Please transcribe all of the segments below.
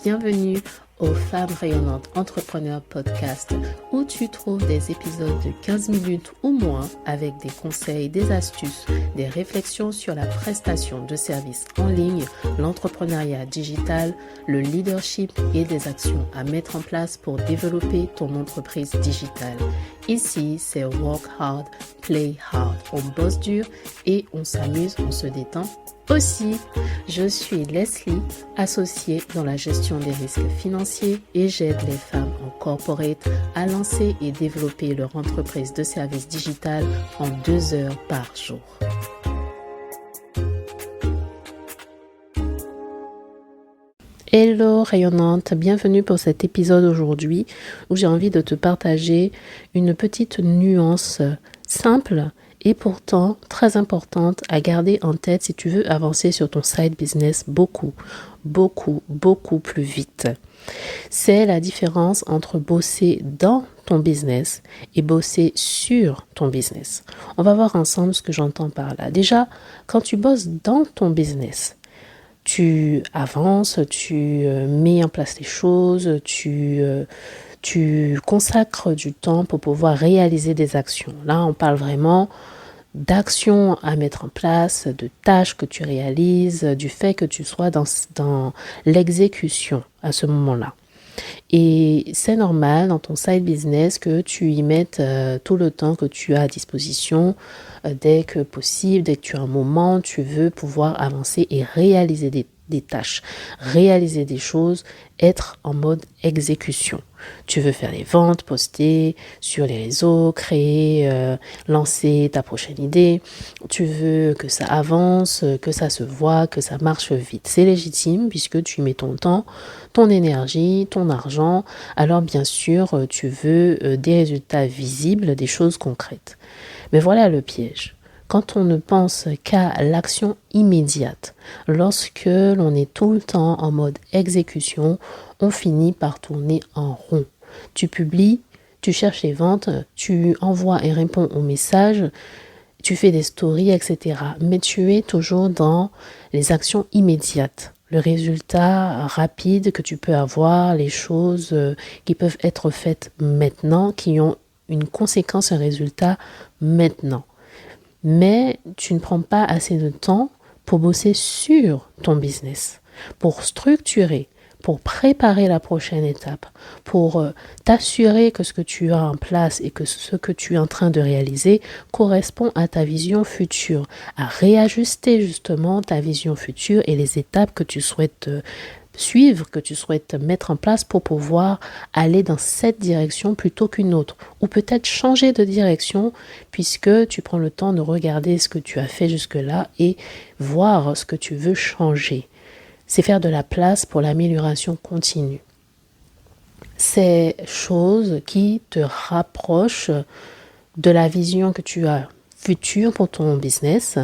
Bienvenue aux Femmes Rayonnantes Entrepreneurs Podcast où tu trouves des épisodes de 15 minutes ou moins avec des conseils, des astuces, des réflexions sur la prestation de services en ligne, l'entrepreneuriat digital, le leadership et des actions à mettre en place pour développer ton entreprise digitale. Ici, c'est Work Hard, Play Hard. On bosse dur et on s'amuse, on se détend aussi. Je suis Leslie, associée dans la gestion des risques financiers et j'aide les femmes en corporate à lancer et développer leur entreprise de services digital en 2 heures par jour. Hello rayonnante, bienvenue pour cet épisode aujourd'hui où j'ai envie de te partager une petite nuance simple et pourtant très importante à garder en tête si tu veux avancer sur ton side business beaucoup plus vite. C'est la différence entre bosser dans ton business et bosser sur ton business. On va voir ensemble ce que j'entends par là. Déjà, quand tu bosses dans ton business, tu avances, tu mets en place les choses, tu consacres du temps pour pouvoir réaliser des actions. Là, on parle vraiment d'actions à mettre en place, de tâches que tu réalises, du fait que tu sois dans l'exécution à ce moment-là. Et c'est normal dans ton side business que tu y mettes tout le temps que tu as à disposition, dès que possible, dès que tu as un moment, tu veux pouvoir avancer et réaliser des tâches, réaliser des choses, être en mode exécution. Tu veux faire des ventes, poster sur les réseaux, créer, lancer ta prochaine idée. Tu veux que ça avance, que ça se voit, que ça marche vite. C'est légitime puisque tu mets ton temps, ton énergie, ton argent. Alors bien sûr, tu veux des résultats visibles, des choses concrètes. Mais voilà le piège. Quand on ne pense qu'à l'action immédiate, lorsque l'on est tout le temps en mode exécution, on finit par tourner en rond. Tu publies, tu cherches les ventes, tu envoies et réponds aux messages, tu fais des stories, etc. Mais tu es toujours dans les actions immédiates. Le résultat rapide que tu peux avoir, les choses qui peuvent être faites maintenant, qui ont une conséquence, un résultat maintenant. Mais tu ne prends pas assez de temps pour bosser sur ton business, pour structurer, pour préparer la prochaine étape, pour t'assurer que ce que tu as en place et que ce que tu es en train de réaliser correspond à ta vision future, à réajuster justement ta vision future et les étapes que tu souhaites suivre, que tu souhaites mettre en place pour pouvoir aller dans cette direction plutôt qu'une autre. Ou peut-être changer de direction puisque tu prends le temps de regarder ce que tu as fait jusque-là et voir ce que tu veux changer. C'est faire de la place pour l'amélioration continue. Ces choses qui te rapprochent de la vision que tu as future pour ton business,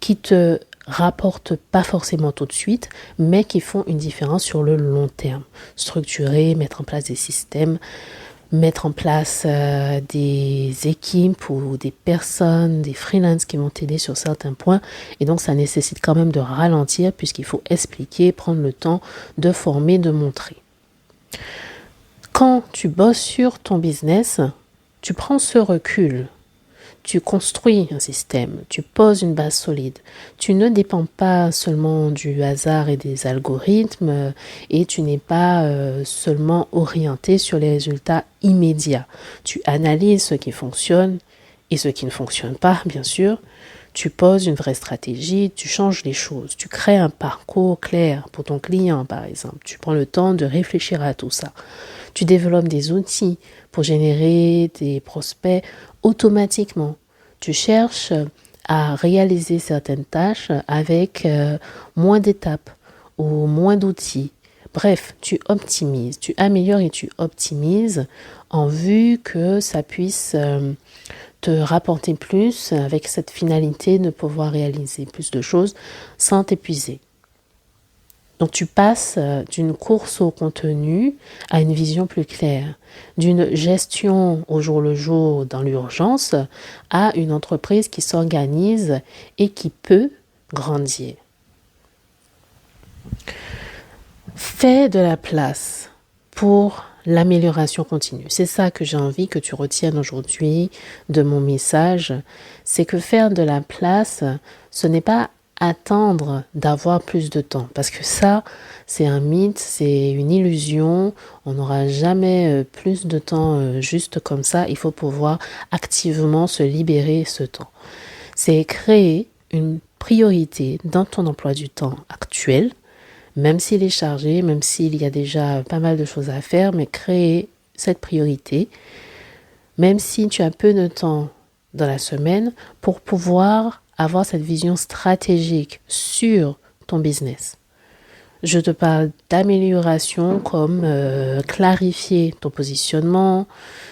qui te rapportent pas forcément tout de suite, mais qui font une différence sur le long terme. Structurer, mettre en place des systèmes, mettre en place des équipes ou des personnes, des freelances qui vont t'aider sur certains points. Et donc, ça nécessite quand même de ralentir puisqu'il faut expliquer, prendre le temps de former, de montrer. Quand tu bosses sur ton business, tu prends ce recul. Tu construis un système, tu poses une base solide. Tu ne dépends pas seulement du hasard et des algorithmes et tu n'es pas seulement orienté sur les résultats immédiats. Tu analyses ce qui fonctionne et ce qui ne fonctionne pas, bien sûr. Tu poses une vraie stratégie, tu changes les choses. Tu crées un parcours clair pour ton client, par exemple. Tu prends le temps de réfléchir à tout ça. Tu développes des outils pour générer des prospects automatiquement. Tu cherches à réaliser certaines tâches avec moins d'étapes ou moins d'outils. Bref, tu optimises, tu améliores et tu optimises en vue que ça puisse te rapporter plus avec cette finalité de pouvoir réaliser plus de choses sans t'épuiser. Donc tu passes d'une course au contenu à une vision plus claire, d'une gestion au jour le jour dans l'urgence à une entreprise qui s'organise et qui peut grandir. Fais de la place pour l'amélioration continue. C'est ça que j'ai envie que tu retiennes aujourd'hui de mon message. C'est que faire de la place, ce n'est pas attendre d'avoir plus de temps. Parce que ça, c'est un mythe, c'est une illusion. On n'aura jamais plus de temps juste comme ça. Il faut pouvoir activement se libérer ce temps. C'est créer une priorité dans ton emploi du temps actuel, même s'il est chargé, même s'il y a déjà pas mal de choses à faire, mais créer cette priorité, même si tu as peu de temps dans la semaine, pour pouvoir avoir cette vision stratégique sur ton business. Je te parle d'amélioration comme clarifier ton positionnement,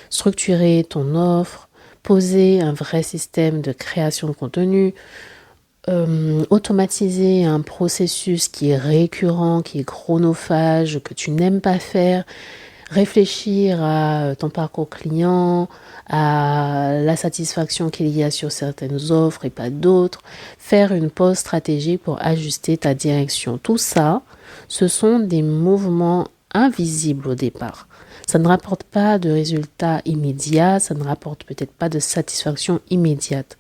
structurer ton offre, poser un vrai système de création de contenu, automatiser un processus qui est récurrent, qui est chronophage, que tu n'aimes pas faire, réfléchir à ton parcours client, à la satisfaction qu'il y a sur certaines offres et pas d'autres, faire une pause stratégique pour ajuster ta direction. Tout ça, ce sont des mouvements invisibles au départ. Ça ne rapporte pas de résultats immédiats, ça ne rapporte peut-être pas de satisfaction immédiate.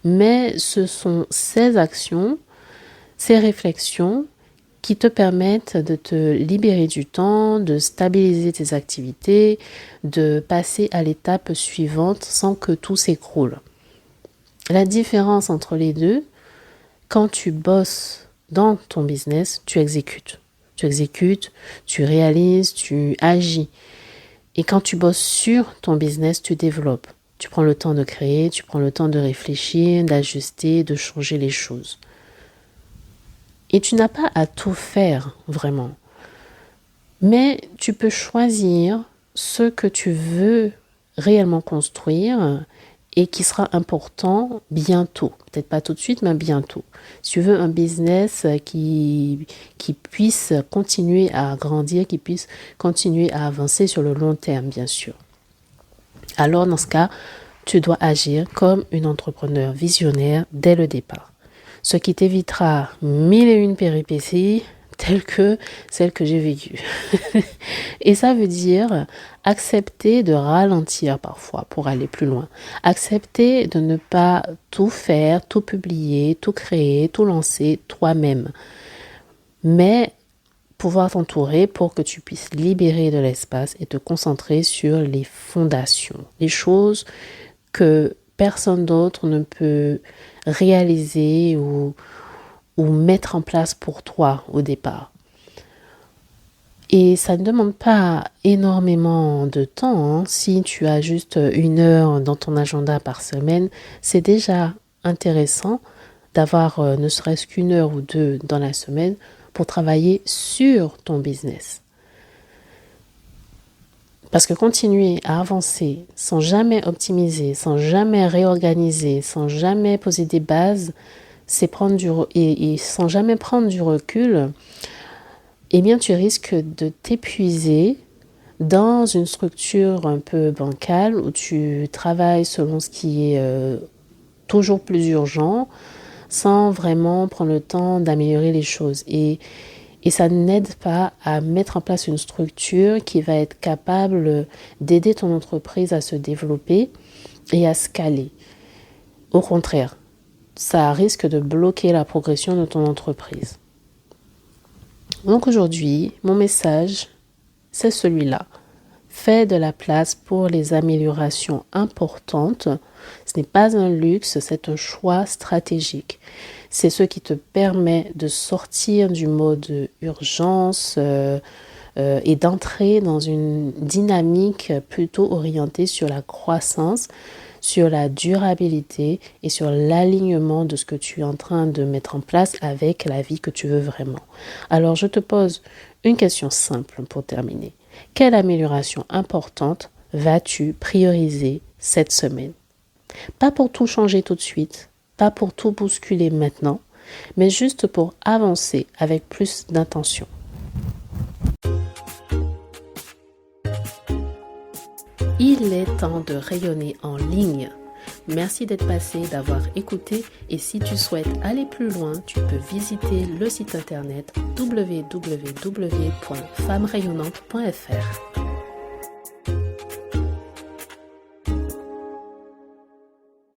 Mais ce sont ces actions, ces réflexions qui te permettent de te libérer du temps, de stabiliser tes activités, de passer à l'étape suivante sans que tout s'écroule. La différence entre les deux, quand tu bosses dans ton business, tu exécutes. Tu exécutes, tu réalises, tu agis. Et quand tu bosses sur ton business, tu développes. Tu prends le temps de créer, tu prends le temps de réfléchir, d'ajuster, de changer les choses. Et tu n'as pas à tout faire, vraiment. Mais tu peux choisir ce que tu veux réellement construire et qui sera important bientôt. Peut-être pas tout de suite, mais bientôt. Si tu veux un business qui puisse continuer à grandir, qui puisse continuer à avancer sur le long terme, bien sûr. Alors, dans ce cas, tu dois agir comme une entrepreneur visionnaire dès le départ. Ce qui t'évitera mille et une péripéties telles que celles que j'ai vécues. Et ça veut dire accepter de ralentir parfois pour aller plus loin. Accepter de ne pas tout faire, tout publier, tout créer, tout lancer toi-même. Mais pouvoir t'entourer pour que tu puisses libérer de l'espace et te concentrer sur les fondations, les choses que personne d'autre ne peut réaliser ou mettre en place pour toi au départ. Et ça ne demande pas énormément de temps. Si tu as juste 1 heure dans ton agenda par semaine, c'est déjà intéressant d'avoir ne serait-ce qu'1 heure ou 2 dans la semaine pour travailler sur ton business. Parce que continuer à avancer sans jamais optimiser, sans jamais réorganiser, sans jamais poser des bases, c'est prendre et sans jamais prendre du recul, eh bien tu risques de t'épuiser dans une structure un peu bancale où tu travailles selon ce qui est toujours plus urgent, sans vraiment prendre le temps d'améliorer les choses. Et ça n'aide pas à mettre en place une structure qui va être capable d'aider ton entreprise à se développer et à scaler. Au contraire, ça risque de bloquer la progression de ton entreprise. Donc aujourd'hui, mon message, c'est celui-là. Fais de la place pour les améliorations importantes. Ce n'est pas un luxe, c'est un choix stratégique. C'est ce qui te permet de sortir du mode urgence et d'entrer dans une dynamique plutôt orientée sur la croissance, sur la durabilité et sur l'alignement de ce que tu es en train de mettre en place avec la vie que tu veux vraiment. Alors, je te pose une question simple pour terminer. Quelle amélioration importante vas-tu prioriser cette semaine? Pas pour tout changer tout de suite, pas pour tout bousculer maintenant, mais juste pour avancer avec plus d'intention. Il est temps de rayonner en ligne. Merci d'être passé, d'avoir écouté et si tu souhaites aller plus loin, tu peux visiter le site internet www.femmerayonnantes.fr.